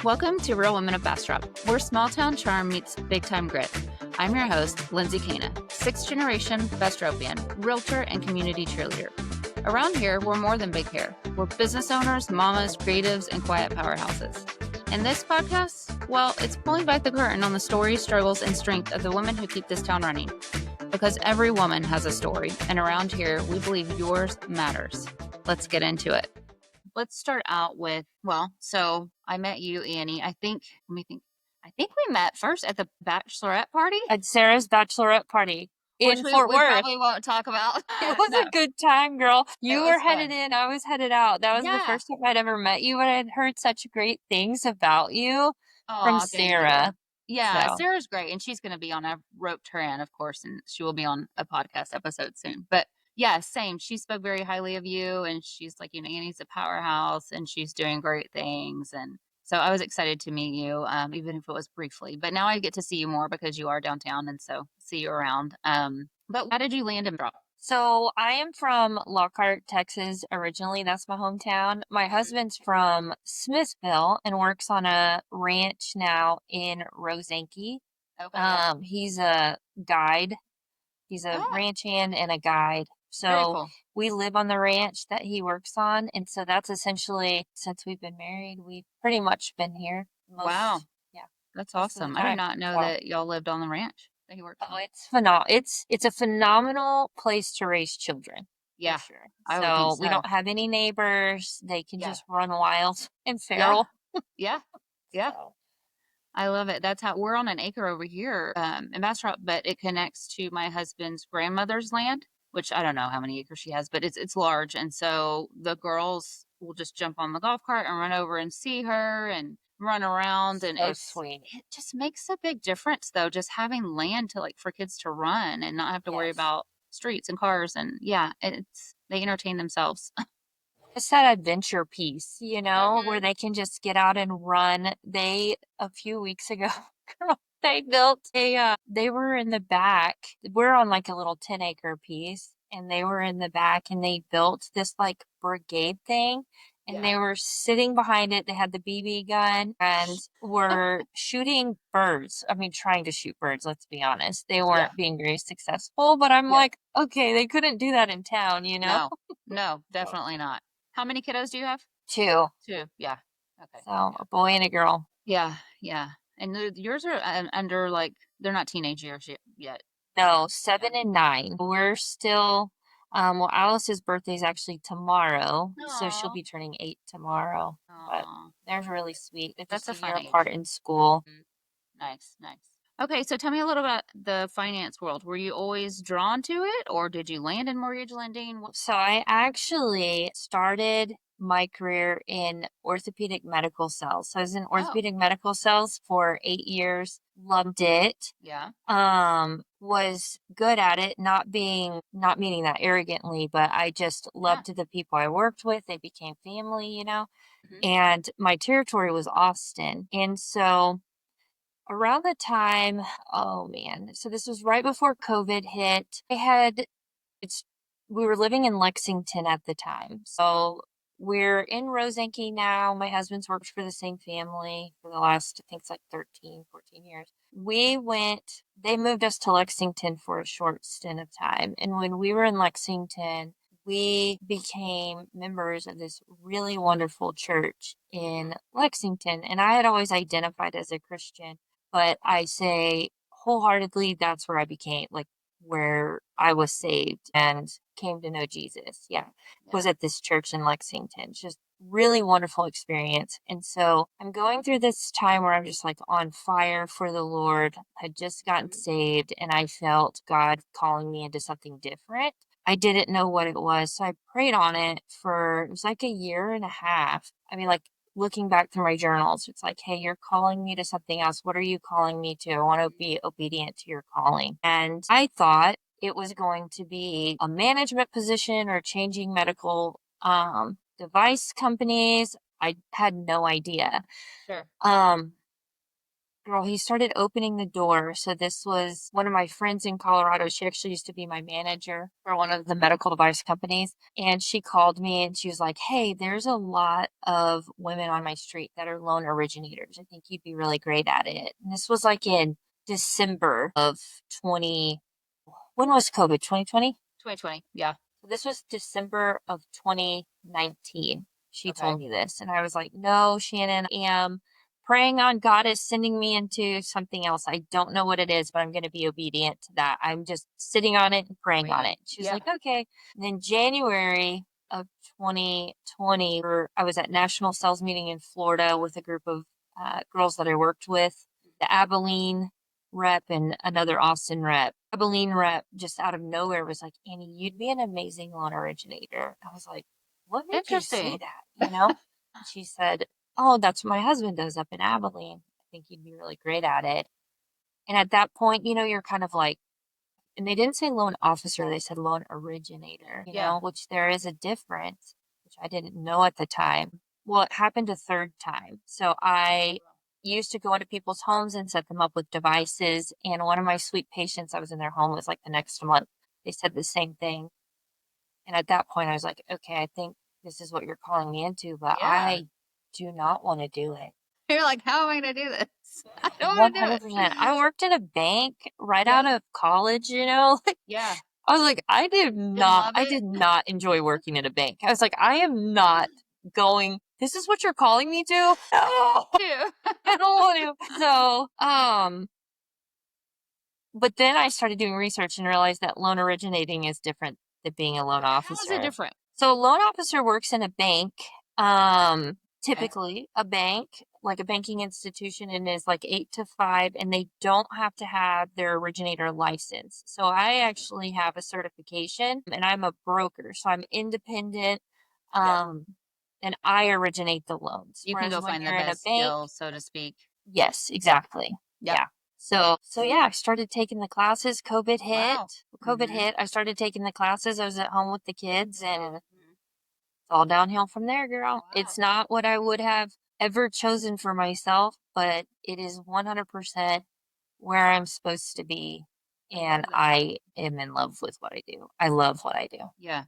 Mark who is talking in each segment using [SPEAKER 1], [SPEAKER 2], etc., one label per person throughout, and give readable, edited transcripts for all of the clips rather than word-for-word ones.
[SPEAKER 1] Welcome to Real Women of Bastrop, where small town charm meets big time grit. I'm your host, Lindsay Kana, 6th generation Bastropian, realtor and community cheerleader. Around here, we're more than big hair. We're business owners, mamas, creatives, and quiet powerhouses. And this podcast, well, it's pulling back the curtain on the stories, struggles, and strength of the women who keep this town running. Because every woman has a story, and around here, we believe yours matters. Let's get into it. Let's start out with, so I met you, Annie. I think we met first at the bachelorette party.
[SPEAKER 2] At Sarah's bachelorette party in Fort Worth.
[SPEAKER 1] We probably won't talk about.
[SPEAKER 2] It was a good time, girl. You were headed in, I was headed out. That was the first time I'd ever met you, and I'd heard such great things about you from Sarah.
[SPEAKER 1] Yeah, so. Sarah's great, and she's going to be on. I've roped her in, of course, and she will be on a podcast episode soon. But yeah, same. She spoke very highly of you, and she's like, Annie's a powerhouse, and she's doing great things. And so I was excited to meet you, even if it was briefly. But now I get to see you more because you are downtown, and so see you around. But how did you land in Bastrop?
[SPEAKER 2] So I am from Lighthearted, Texas originally. That's my hometown. My husband's from Smithville and works on a ranch now in Rosanke. Okay. He's a guide. He's a ranch hand and a guide. So we live on the ranch that he works on. And so that's essentially, since we've been married, we've pretty much been here.
[SPEAKER 1] Wow. Yeah. That's awesome. I did not know that y'all lived on the ranch that he worked on.
[SPEAKER 2] Oh, it's phenomenal. It's a phenomenal place to raise children.
[SPEAKER 1] Yeah.
[SPEAKER 2] For sure. So we don't have any neighbors. They can just run wild and feral.
[SPEAKER 1] Yeah. Yeah. So. I love it. That's how we're on an acre over here in Bastrop, but it connects to my husband's grandmother's land, which I don't know how many acres she has, but it's large. And so the girls will just jump on the golf cart and run over and see her and run around. And
[SPEAKER 2] it's sweet.
[SPEAKER 1] It just makes a big difference, though, just having land for kids to run and not have to worry about streets and cars. And they entertain themselves.
[SPEAKER 2] It's that adventure piece, where they can just get out and run. A few weeks ago, they built they were in the back. We're on like a little 10-acre piece, and they were in the back, and they built this like brigade thing, and they were sitting behind it. They had the BB gun and were shooting birds. I mean, trying to shoot birds, let's be honest. They weren't being very successful, but I'm like, okay, they couldn't do that in town,
[SPEAKER 1] No, definitely not. How many kiddos do you have?
[SPEAKER 2] 2.
[SPEAKER 1] 2, yeah. Okay.
[SPEAKER 2] So a boy and a girl.
[SPEAKER 1] Yeah. And yours are under they're not teenage years yet.
[SPEAKER 2] No, 7 and 9. We're still, Alice's birthday is actually tomorrow, so she'll be turning 8 tomorrow. Aww. But they're really sweet. They're just a year apart in school.
[SPEAKER 1] Nice. Okay, so tell me a little about the finance world. Were you always drawn to it, or did you land in mortgage lending?
[SPEAKER 2] So I actually started my career in orthopedic medical sales. So I was in orthopedic medical sales for 8 years. Loved it.
[SPEAKER 1] Yeah.
[SPEAKER 2] Was good at it, not meaning that arrogantly, but I just loved the people I worked with. They became family, Mm-hmm. And my territory was Austin. And so around the time, so this was right before COVID hit. We were living in Lexington at the time. So we're in Rosanke now. My husband's worked for the same family for the last, I think it's like 13, 14 years. They moved us to Lexington for a short stint of time. And when we were in Lexington, we became members of this really wonderful church in Lexington. And I had always identified as a Christian. But I say wholeheartedly, that's where I became, where I was saved and came to know Jesus. Was at this church in Lexington. Just really wonderful experience. And so I'm going through this time where I'm just on fire for the Lord. Had just gotten saved, and I felt God calling me into something different. I didn't know what it was. So I prayed on it it was like a year and a half. I mean, looking back through my journals, it's like, hey, you're calling me to something else. What are you calling me to? I want to be obedient to your calling. And I thought it was going to be a management position or changing medical device companies. I had no idea.
[SPEAKER 1] Sure.
[SPEAKER 2] girl, he started opening the door. So this was one of my friends in Colorado. She actually used to be my manager for one of the medical device companies. And she called me and she was like, hey, there's a lot of women on my street that are loan originators. I think you'd be really great at it. And this was like in December of 20, when was COVID? 2020?
[SPEAKER 1] 2020. Yeah.
[SPEAKER 2] So this was December of 2019. She
[SPEAKER 1] Okay.
[SPEAKER 2] told me this. And I was like, no, Shannon, I am praying on God is sending me into something else. I don't know what it is, but I'm going to be obedient to that. I'm just sitting on it and praying on it. She was like, okay. And then January of 2020, I was at National Sales Meeting in Florida with a group of girls that I worked with. The Abilene rep and another Austin rep. Abilene rep just out of nowhere was like, Annie, you'd be an amazing loan originator. I was like, what made you say that? You know? She said, oh, that's what my husband does up in Abilene. I think he'd be really great at it. And at that point, you know, you're kind of like, and they didn't say loan officer, they said loan originator, you know, which there is a difference, which I didn't know at the time. Well, it happened a third time. So I used to go into people's homes and set them up with devices. And one of my sweet patients, I was in their home, was like the next month. They said the same thing. And at that point, I was like, okay, I think this is what you're calling me into, but I do not want to do it.
[SPEAKER 1] You're like, how am I going to do this? I don't want to do it.
[SPEAKER 2] 100%. I worked in a bank right out of college, you know?
[SPEAKER 1] Yeah.
[SPEAKER 2] I was like, I did not enjoy working in a bank. I was like, I am not going, this is what you're calling me to? No, I don't want to. So, but then I started doing research and realized that loan originating is different than being a loan officer.
[SPEAKER 1] How is it different?
[SPEAKER 2] So a loan officer works in a bank, typically a bank, like a banking institution, and is like 8 to 5, and they don't have to have their originator license. So I actually have a certification and I'm a broker. So I'm independent, and I originate the loans.
[SPEAKER 1] You can go find the best deal, so to speak.
[SPEAKER 2] Yes, exactly.
[SPEAKER 1] Yep.
[SPEAKER 2] Yeah. So yeah, I started taking the classes. COVID hit. COVID hit. I started taking the classes. I was at home with the kids, and it's all downhill from there, girl. Wow. It's not what I would have ever chosen for myself, but it is 100% where I'm supposed to be, and I am in love with what I do. I love what I do.
[SPEAKER 1] Yeah.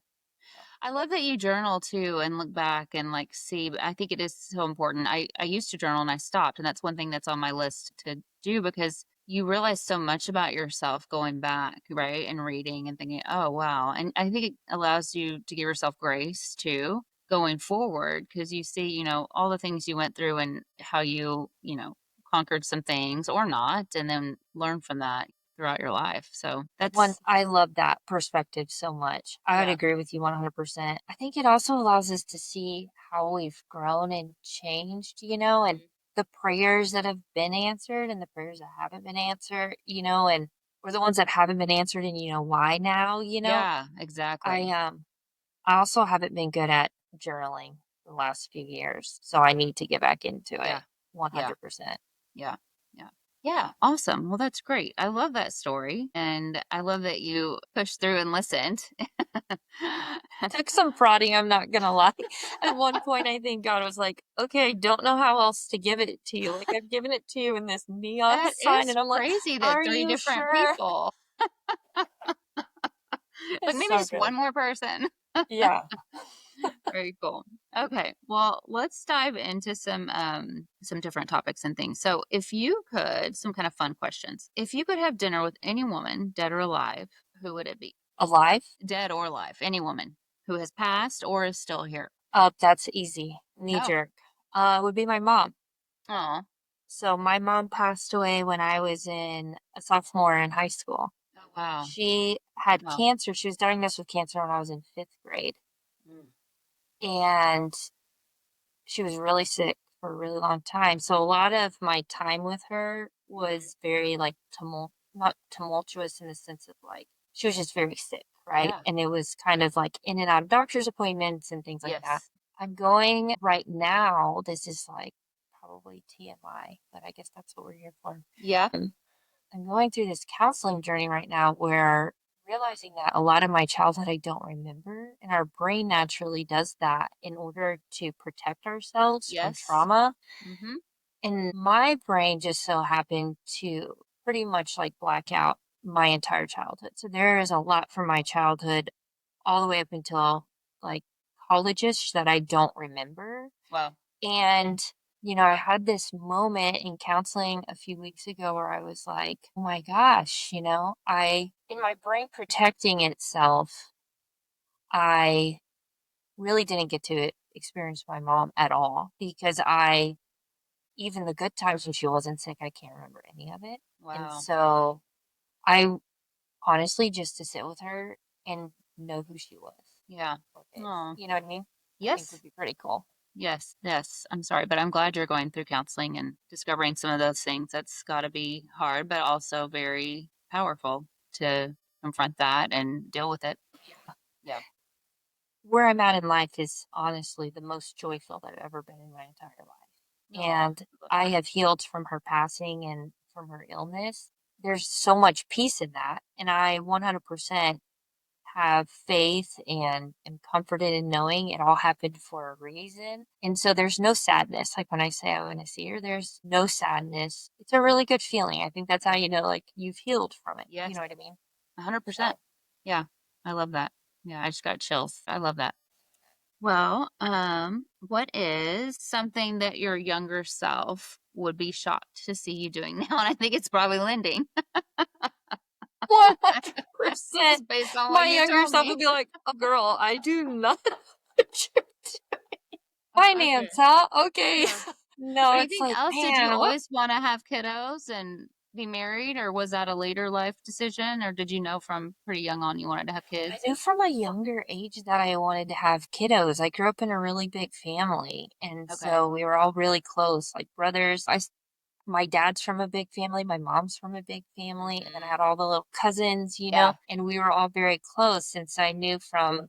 [SPEAKER 1] I love that you journal too and look back and like see. I think it is so important. I used to journal and I stopped, and that's one thing that's on my list to do because you realize so much about yourself going back, right? And reading and thinking, oh, wow. And I think it allows you to give yourself grace too going forward because you see, you know, all the things you went through and how you, you know, conquered some things or not, and then learn from that throughout your life. So that's
[SPEAKER 2] I love that perspective so much. I would agree with you 100%. I think it also allows us to see how we've grown and changed, you know, and the prayers that have been answered and the prayers that haven't been answered, you know, and or the ones that haven't been answered and you know why now, you know.
[SPEAKER 1] Yeah, exactly.
[SPEAKER 2] I also haven't been good at journaling the last few years, so I need to get back into it 100%.
[SPEAKER 1] Yeah. Yeah. Yeah. Awesome. Well, that's great. I love that story. And I love that you pushed through and listened.
[SPEAKER 2] Took some prodding, I'm not gonna lie. At one point, I think God was like, okay, I don't know how else to give it to you. Like, I've given it to you in this neon
[SPEAKER 1] That
[SPEAKER 2] sign,
[SPEAKER 1] is
[SPEAKER 2] and I'm like,
[SPEAKER 1] crazy that
[SPEAKER 2] are
[SPEAKER 1] 3
[SPEAKER 2] you
[SPEAKER 1] different
[SPEAKER 2] sure?
[SPEAKER 1] people. Like
[SPEAKER 2] It's
[SPEAKER 1] maybe
[SPEAKER 2] so
[SPEAKER 1] just
[SPEAKER 2] good.
[SPEAKER 1] one more person.
[SPEAKER 2] Yeah.
[SPEAKER 1] Very cool. Okay. Well, let's dive into some different topics and things. So, if you could, some kind of fun questions. If you could have dinner with any woman, dead or alive, who would it be?
[SPEAKER 2] Alive?
[SPEAKER 1] Dead or alive, any woman who has passed or is still here.
[SPEAKER 2] Oh, that's easy. Knee jerk. It would be my mom.
[SPEAKER 1] Oh.
[SPEAKER 2] So my mom passed away when I was a sophomore in high school.
[SPEAKER 1] Oh, wow.
[SPEAKER 2] She had cancer. She was diagnosed with cancer when I was in 5th grade. And she was really sick for a really long time. So a lot of my time with her was very like not tumultuous in the sense of like, she was just very sick, right?
[SPEAKER 1] Yeah.
[SPEAKER 2] And it was kind of like in and out of doctor's appointments and things like that. I'm going right now. This is like probably TMI, but I guess that's what we're here for.
[SPEAKER 1] Yeah.
[SPEAKER 2] I'm going through this counseling journey right now where realizing that a lot of my childhood I don't remember, and our brain naturally does that in order to protect ourselves from trauma. And my brain just so happened to pretty much like black out my entire childhood. So there is a lot from my childhood all the way up until like college-ish that I don't remember.
[SPEAKER 1] Wow.
[SPEAKER 2] And, I had this moment in counseling a few weeks ago where I was like, oh my gosh, in my brain protecting itself, I really didn't get to experience my mom at all because even the good times when she wasn't sick, I can't remember any of it. And
[SPEAKER 1] Wow.
[SPEAKER 2] so I honestly just to sit with her and know who she was.
[SPEAKER 1] Yeah.
[SPEAKER 2] Or is.
[SPEAKER 1] Oh,
[SPEAKER 2] You know what I mean? I think
[SPEAKER 1] yes.
[SPEAKER 2] would be pretty cool.
[SPEAKER 1] Yes. Yes. I'm sorry, but I'm glad you're going through counseling and discovering some of those things. That's got to be hard, but also very powerful to confront that and deal with it. Yeah.
[SPEAKER 2] Where I'm at in life is honestly the most joyful I've ever been in my entire life.
[SPEAKER 1] Oh,
[SPEAKER 2] And
[SPEAKER 1] love
[SPEAKER 2] I
[SPEAKER 1] that.
[SPEAKER 2] have healed from her passing and from her illness. There's so much peace in that. And I 100% have faith and am comforted in knowing it all happened for a reason. And so there's no sadness. Like when I say I want to see her, there's no sadness. It's a really good feeling. I think that's how you know, like, you've healed from it. You
[SPEAKER 1] Yes.
[SPEAKER 2] know what I mean?
[SPEAKER 1] 100%.
[SPEAKER 2] So,
[SPEAKER 1] Yeah. I love that. Yeah. I just got chills. I love that. Well, what is something that your younger self would be shocked to see you doing now? And I think it's probably lending.
[SPEAKER 2] 100%.
[SPEAKER 1] Just based on what
[SPEAKER 2] My
[SPEAKER 1] you
[SPEAKER 2] younger
[SPEAKER 1] told
[SPEAKER 2] self
[SPEAKER 1] me.
[SPEAKER 2] would be like, oh, girl, I do not know what you're doing. Finance,
[SPEAKER 1] Okay.
[SPEAKER 2] huh? Okay.
[SPEAKER 1] Yeah.
[SPEAKER 2] No,
[SPEAKER 1] Or
[SPEAKER 2] it's
[SPEAKER 1] anything
[SPEAKER 2] like,
[SPEAKER 1] else? Did you
[SPEAKER 2] man, what?
[SPEAKER 1] always want to have kiddos and be married, or was that a later life decision, or did you know from pretty young on you wanted to have
[SPEAKER 2] I
[SPEAKER 1] kids?
[SPEAKER 2] knew from a younger age that I wanted to have kiddos. I grew up in a really big family, and
[SPEAKER 1] Okay.
[SPEAKER 2] so we were all really close, like brothers. My dad's from a big family, my mom's from a big family, and then I
[SPEAKER 1] Mhm.
[SPEAKER 2] had all the little cousins,
[SPEAKER 1] Yeah.
[SPEAKER 2] and we were all very close since I knew from,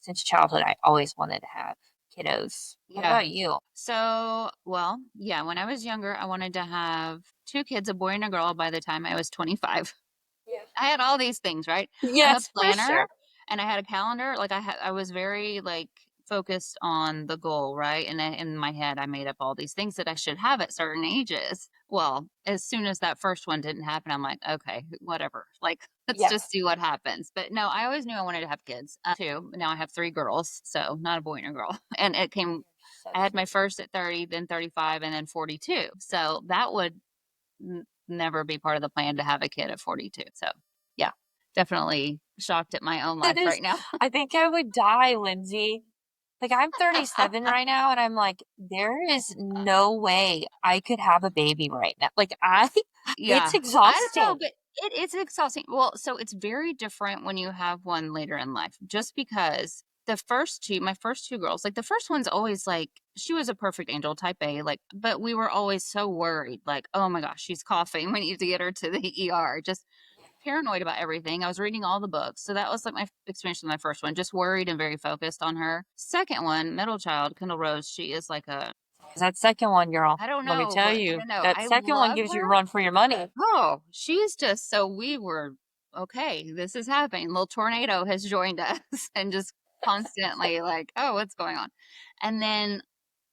[SPEAKER 2] since childhood, I always wanted to have kiddos. What
[SPEAKER 1] Yeah.
[SPEAKER 2] about you?
[SPEAKER 1] So, well, yeah, when I was younger, I wanted to have two kids, a boy and a girl, by the time I was 25.
[SPEAKER 2] Yeah.
[SPEAKER 1] I had all these things, right? I'm a
[SPEAKER 2] Yes, for
[SPEAKER 1] planner
[SPEAKER 2] sure.
[SPEAKER 1] and I had a calendar. Like I was very like focused on the goal, right? And then in my head, I made up all these things that I should have at certain ages. Well, as soon as that first one didn't happen, I'm like, okay, whatever. Like, let's
[SPEAKER 2] Yeah.
[SPEAKER 1] just see what happens. But no, I always knew I wanted to have kids too. Now I have three girls, so not a boy and a girl. And it came,
[SPEAKER 2] So
[SPEAKER 1] I had my
[SPEAKER 2] sweet.
[SPEAKER 1] first at 30, then 35, and then 42. So that would never be part of the plan to have a kid at 42. So, yeah, definitely shocked at my own
[SPEAKER 2] That
[SPEAKER 1] life
[SPEAKER 2] is,
[SPEAKER 1] right now.
[SPEAKER 2] I think I would die, Lindsay. Like, I'm 37 right now, and I'm like, there is no way I could have a baby right now. Like, it's
[SPEAKER 1] Yeah, I don't know,
[SPEAKER 2] exhausting.
[SPEAKER 1] but it's exhausting. Well, so it's very different when you have one later in life, just because the first two, my first two girls, like the first one's always like, she was a perfect angel type A, like, but we were always so worried, like, oh my gosh, she's coughing. We need to get her to the ER. Just paranoid about everything. I was reading all the books. So that was like my experience with my first one, just worried and very focused on her. Second one, middle child, Kendall Rose, she is like a,
[SPEAKER 2] 'Cause that second one, girl,
[SPEAKER 1] I don't
[SPEAKER 2] let me
[SPEAKER 1] know,
[SPEAKER 2] tell
[SPEAKER 1] but I
[SPEAKER 2] you,
[SPEAKER 1] don't know.
[SPEAKER 2] that
[SPEAKER 1] I
[SPEAKER 2] second one
[SPEAKER 1] love
[SPEAKER 2] gives you a
[SPEAKER 1] her.
[SPEAKER 2] run for your money.
[SPEAKER 1] Oh, she's just so we were okay. This is happening. Little tornado has joined us and just constantly like, oh, what's going on? And then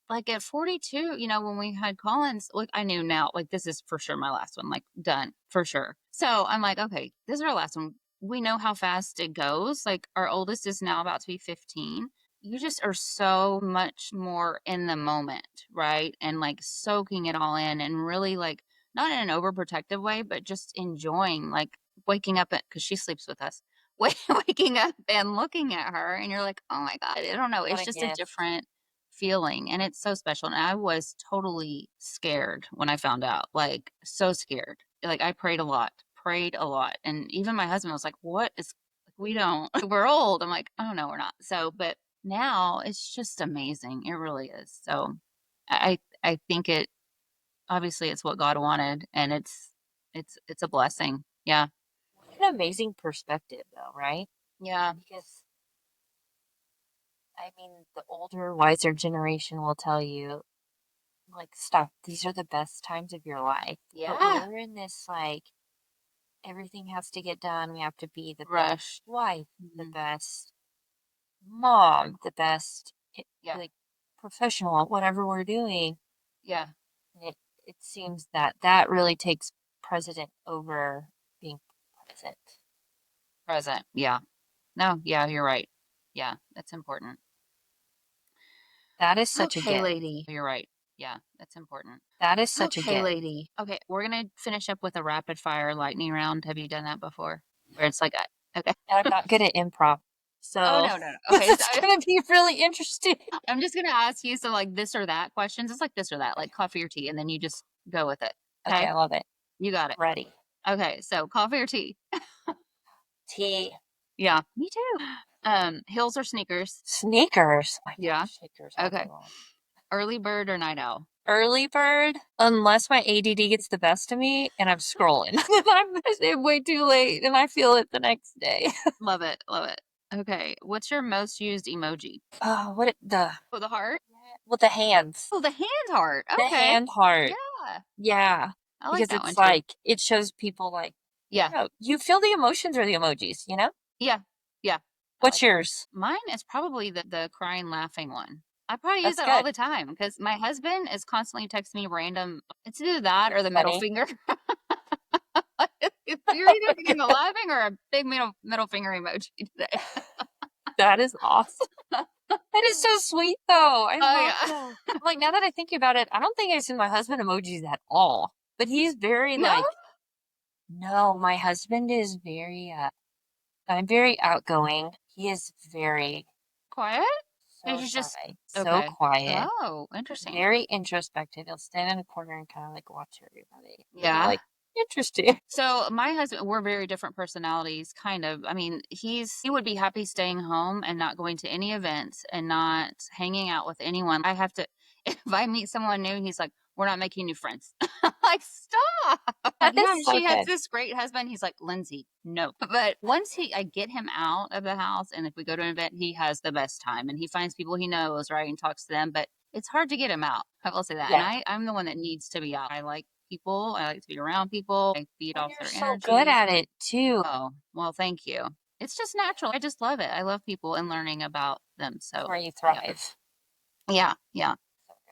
[SPEAKER 1] like at 42, when we had Collins, like I knew now, like this is for sure my last one, like done for sure. So I'm like, okay, this is our last one. We know how fast it goes. Like our oldest is now about to be 15. You just are so much more in the moment, right? And like soaking it all in and really like not in an overprotective way, but just enjoying like waking up because she sleeps with us. Waking up and looking at her, and you're like, oh my God, I don't know.
[SPEAKER 2] What
[SPEAKER 1] It's
[SPEAKER 2] a
[SPEAKER 1] just a
[SPEAKER 2] gift.
[SPEAKER 1] different feeling and it's so special. And I was totally scared when I found out, like so scared. Like I prayed a lot. And even my husband was like, what is, we don't, we're old. I'm like, oh no, we're not. So, but now it's just amazing. It really is. So I think it, obviously it's what God wanted and it's a blessing. Yeah.
[SPEAKER 2] What an amazing perspective, though, right?
[SPEAKER 1] Yeah.
[SPEAKER 2] Because, I mean, the older, wiser generation will tell you, like, stop, these are the best times of your life. But
[SPEAKER 1] Yeah.
[SPEAKER 2] we're in this, like, everything has to get done. We have to be the
[SPEAKER 1] Rush.
[SPEAKER 2] best wife, the
[SPEAKER 1] Mhm.
[SPEAKER 2] best mom, the best,
[SPEAKER 1] Yeah.
[SPEAKER 2] like, professional at whatever we're doing.
[SPEAKER 1] Yeah.
[SPEAKER 2] It seems that really takes precedent over being present.
[SPEAKER 1] Present. Yeah. No, yeah, you're right. Yeah, that's important.
[SPEAKER 2] That is such a
[SPEAKER 1] Okay,
[SPEAKER 2] gift.
[SPEAKER 1] lady. You're right. Yeah, that's important.
[SPEAKER 2] That is such a
[SPEAKER 1] Okay,
[SPEAKER 2] gift.
[SPEAKER 1] lady. Okay, we're gonna finish up with a rapid fire lightning round. Have you done that before? Where it's like, okay.
[SPEAKER 2] And I'm not good at improv. So
[SPEAKER 1] Oh no, no, no. Okay,
[SPEAKER 2] it's gonna be really interesting.
[SPEAKER 1] I'm just gonna ask you some like this or that questions. It's like this or that, like coffee or tea, and then you just go with it.
[SPEAKER 2] Okay, I love it.
[SPEAKER 1] You got it.
[SPEAKER 2] Ready.
[SPEAKER 1] Okay, so coffee or tea?
[SPEAKER 2] Tea.
[SPEAKER 1] Yeah, me too. Heels or sneakers?
[SPEAKER 2] Sneakers. Oh my
[SPEAKER 1] Yeah.
[SPEAKER 2] gosh, sneakers all day
[SPEAKER 1] Okay.
[SPEAKER 2] long.
[SPEAKER 1] Early bird or night owl?
[SPEAKER 2] Early bird, unless my ADD gets the best of me and I'm scrolling. I'm way too late and I feel it the next day.
[SPEAKER 1] Love it. Love it. Okay. What's your most used emoji?
[SPEAKER 2] Oh,
[SPEAKER 1] Oh, the heart?
[SPEAKER 2] with the hands.
[SPEAKER 1] Oh, the hand heart.
[SPEAKER 2] The
[SPEAKER 1] Okay.
[SPEAKER 2] hand heart.
[SPEAKER 1] Yeah.
[SPEAKER 2] Yeah.
[SPEAKER 1] I like
[SPEAKER 2] Because
[SPEAKER 1] that one
[SPEAKER 2] it's
[SPEAKER 1] too.
[SPEAKER 2] like, it shows people like,
[SPEAKER 1] Yeah.
[SPEAKER 2] you feel the emotions or the emojis, you know?
[SPEAKER 1] Yeah. Yeah.
[SPEAKER 2] What's yours?
[SPEAKER 1] Mine is probably the crying, laughing one. I probably use
[SPEAKER 2] That's
[SPEAKER 1] that all
[SPEAKER 2] good.
[SPEAKER 1] the time because my husband is constantly texting me random. It's either that or the middle
[SPEAKER 2] Funny.
[SPEAKER 1] finger. You're either getting a laughing or a big middle finger emoji today.
[SPEAKER 2] That is awesome. That is so sweet, though. I love
[SPEAKER 1] yeah.
[SPEAKER 2] that. Like, now that I think about it, I don't think I send my husband emojis at all. But he's very,
[SPEAKER 1] No?
[SPEAKER 2] like, no, my husband is very, I'm very outgoing. He is very
[SPEAKER 1] Quiet?
[SPEAKER 2] so
[SPEAKER 1] He's just
[SPEAKER 2] shy, so
[SPEAKER 1] okay.
[SPEAKER 2] quiet,
[SPEAKER 1] Oh, interesting.
[SPEAKER 2] very introspective. He'll stand in a corner and kind of, like, watch everybody. And
[SPEAKER 1] Yeah.
[SPEAKER 2] you're like, interesting.
[SPEAKER 1] So my husband, we're very different personalities, kind of. I mean, he would be happy staying home and not going to any events and not hanging out with anyone. I have to, if I meet someone new, he's like, "We're not making new friends." Like, stop.
[SPEAKER 2] That
[SPEAKER 1] Yeah,
[SPEAKER 2] is so
[SPEAKER 1] she has
[SPEAKER 2] good.
[SPEAKER 1] this great husband. He's like, "Lindsay, no." But once I get him out of the house, and if we go to an event, he has the best time, and he finds people he knows, right, and talks to them. But it's hard to get him out. I will say that.
[SPEAKER 2] Yeah.
[SPEAKER 1] And I'm the one that needs to be out. I like people. I like to be around people. I feed off
[SPEAKER 2] You're
[SPEAKER 1] their
[SPEAKER 2] so
[SPEAKER 1] energy.
[SPEAKER 2] good at it, too.
[SPEAKER 1] Oh, well, thank you. It's just natural. I just love it. I love people and learning about them. So
[SPEAKER 2] Where you thrive.
[SPEAKER 1] yeah, yeah.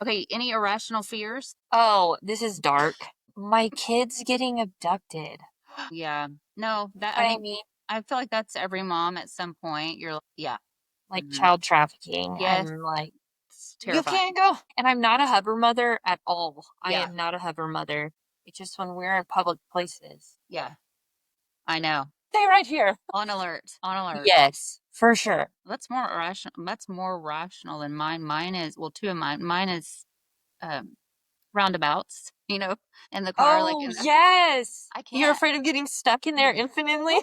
[SPEAKER 1] Okay, any irrational fears?
[SPEAKER 2] Oh, this is dark. My kid's getting abducted.
[SPEAKER 1] Yeah. No, that
[SPEAKER 2] I mean,
[SPEAKER 1] I feel like that's every mom at some point. You're yeah.
[SPEAKER 2] like
[SPEAKER 1] Mhm.
[SPEAKER 2] child trafficking.
[SPEAKER 1] Yes.
[SPEAKER 2] I'm like,
[SPEAKER 1] It's
[SPEAKER 2] you
[SPEAKER 1] terrifying.
[SPEAKER 2] can't go. And I'm not a hover mother at all. I
[SPEAKER 1] Yeah.
[SPEAKER 2] am not a hover mother. It's just when we're in public places.
[SPEAKER 1] Yeah. I know.
[SPEAKER 2] Stay right here.
[SPEAKER 1] On alert. On alert.
[SPEAKER 2] Yes, for sure.
[SPEAKER 1] That's more irrational. That's more rational than mine. Mine is well, two of mine. Mine is roundabouts. You know, in the car, like
[SPEAKER 2] Oh,
[SPEAKER 1] in the,
[SPEAKER 2] yes.
[SPEAKER 1] I
[SPEAKER 2] You're
[SPEAKER 1] can't.
[SPEAKER 2] afraid of getting stuck in there infinitely?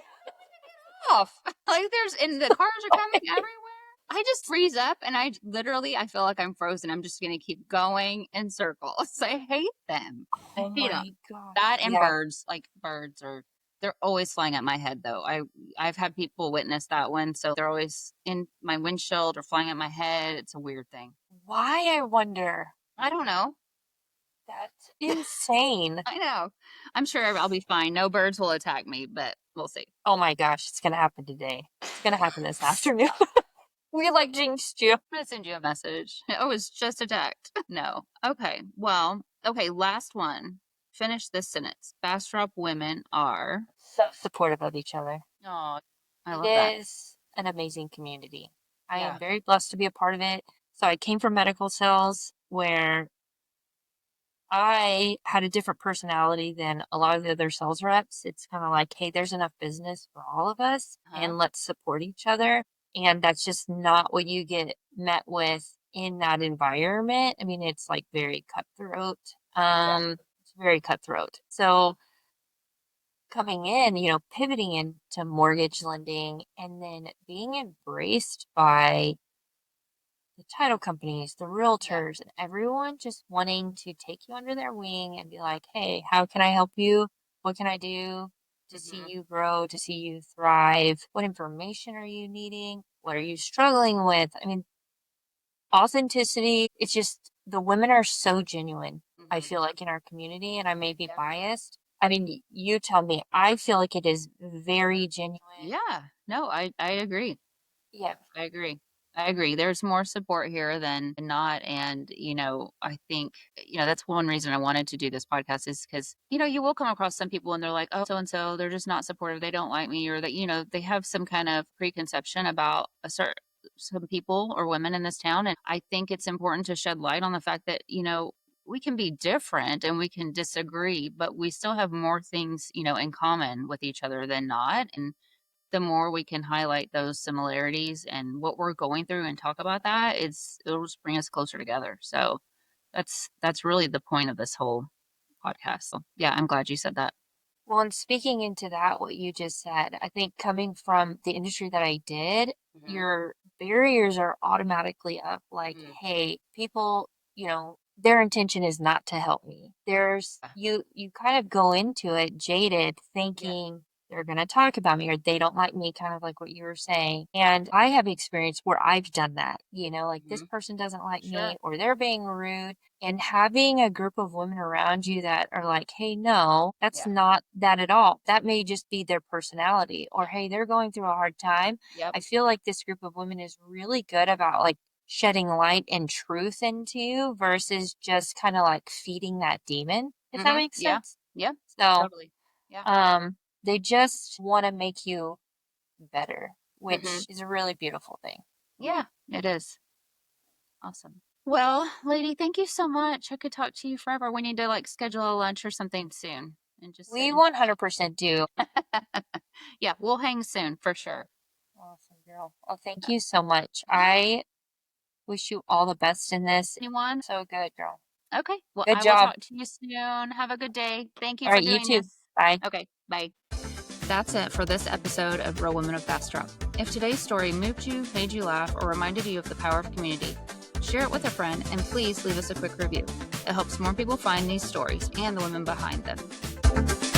[SPEAKER 1] Off. Like and the cars are coming everywhere. I just freeze up and I literally I feel like I'm frozen. I'm just gonna keep going in circles. I hate them. I
[SPEAKER 2] Oh
[SPEAKER 1] hate them.
[SPEAKER 2] my gosh.
[SPEAKER 1] That and
[SPEAKER 2] Yeah.
[SPEAKER 1] birds. Like birds are they're always flying at my head though. I've had people witness that one, so they're always in my windshield or flying at my head. It's a weird thing.
[SPEAKER 2] Why, I wonder?
[SPEAKER 1] I don't know.
[SPEAKER 2] That's insane.
[SPEAKER 1] I know. I'm sure I'll be fine. No birds will attack me, but we'll see.
[SPEAKER 2] Oh my gosh, it's gonna happen today. It's gonna happen this afternoon. We like jinxed you.
[SPEAKER 1] I'm gonna send you a message. I was just attacked. No. Okay. Well, okay, last one. Finish this sentence. Bastrop women are
[SPEAKER 2] So supportive of each other.
[SPEAKER 1] oh, I love
[SPEAKER 2] It
[SPEAKER 1] that.
[SPEAKER 2] is an amazing community. I
[SPEAKER 1] Yeah.
[SPEAKER 2] am very blessed to be a part of it. So I came from medical sales where I had a different personality than a lot of the other sales reps. It's kind of like, hey, there's enough business for all of us and let's support each other. And that's just not what you get met with in that environment. I mean, it's like very cutthroat. It's very cutthroat. So coming in, pivoting into mortgage lending and then being embraced by the title companies, the realtors, and everyone just wanting to take you under their wing and be like, hey, how can I help you? What can I do to see you grow, to see you thrive? What information are you needing? What are you struggling with? I mean, authenticity, it's just the women are so genuine, I feel like, in our community, and I may be biased. I mean, you tell me, I feel like it is very genuine.
[SPEAKER 1] Yeah. No, I agree.
[SPEAKER 2] Yeah.
[SPEAKER 1] I agree. I agree. There's more support here than not. And, I think, that's one reason I wanted to do this podcast is because, you will come across some people and they're like, oh, so and so, they're just not supportive. They don't like me, or that, they have some kind of preconception about some people or women in this town. And I think it's important to shed light on the fact that, we can be different and we can disagree, but we still have more things, in common with each other than not. And the more we can highlight those similarities and what we're going through and talk about that, it'll just bring us closer together. So that's really the point of this whole podcast. So yeah, I'm glad you said that.
[SPEAKER 2] Well, and speaking into that, what you just said, I think coming from the industry that I did, your barriers are automatically up. Like, hey, people, their intention is not to help me. You kind of go into it jaded, thinking they're going to talk about me or they don't like me, kind of like what you were saying. And I have experience where I've done that, like this person doesn't like me or they're being rude. And having a group of women around you that are like, hey, no, that's not that at all. That may just be their personality. Or, hey, they're going through a hard time.
[SPEAKER 1] Yep.
[SPEAKER 2] I feel like this group of women is really good about like shedding light and truth into you versus just kind of like feeding that demon, if that makes sense.
[SPEAKER 1] Yeah.
[SPEAKER 2] So,
[SPEAKER 1] Totally. Yeah.
[SPEAKER 2] they just want to make you better, which is a really beautiful thing.
[SPEAKER 1] Yeah, it is. Awesome. Well, lady, thank you so much. I could talk to you forever. We need to like schedule a lunch or something soon and just
[SPEAKER 2] We 100% do.
[SPEAKER 1] Yeah, we'll hang soon for sure.
[SPEAKER 2] Awesome, girl. Well, thank you so much. I wish you all the best in this.
[SPEAKER 1] Anyone?
[SPEAKER 2] So good, girl.
[SPEAKER 1] Okay. Well,
[SPEAKER 2] Good
[SPEAKER 1] I
[SPEAKER 2] job.
[SPEAKER 1] will talk to you soon. Have a good day. Thank you
[SPEAKER 2] All
[SPEAKER 1] for
[SPEAKER 2] right,
[SPEAKER 1] doing
[SPEAKER 2] you too.
[SPEAKER 1] this.
[SPEAKER 2] Bye.
[SPEAKER 1] Okay, bye. That's it for this episode of Real Women of Bastrop. If today's story moved you, made you laugh, or reminded you of the power of community, share it with a friend and please leave us a quick review. It helps more people find these stories and the women behind them.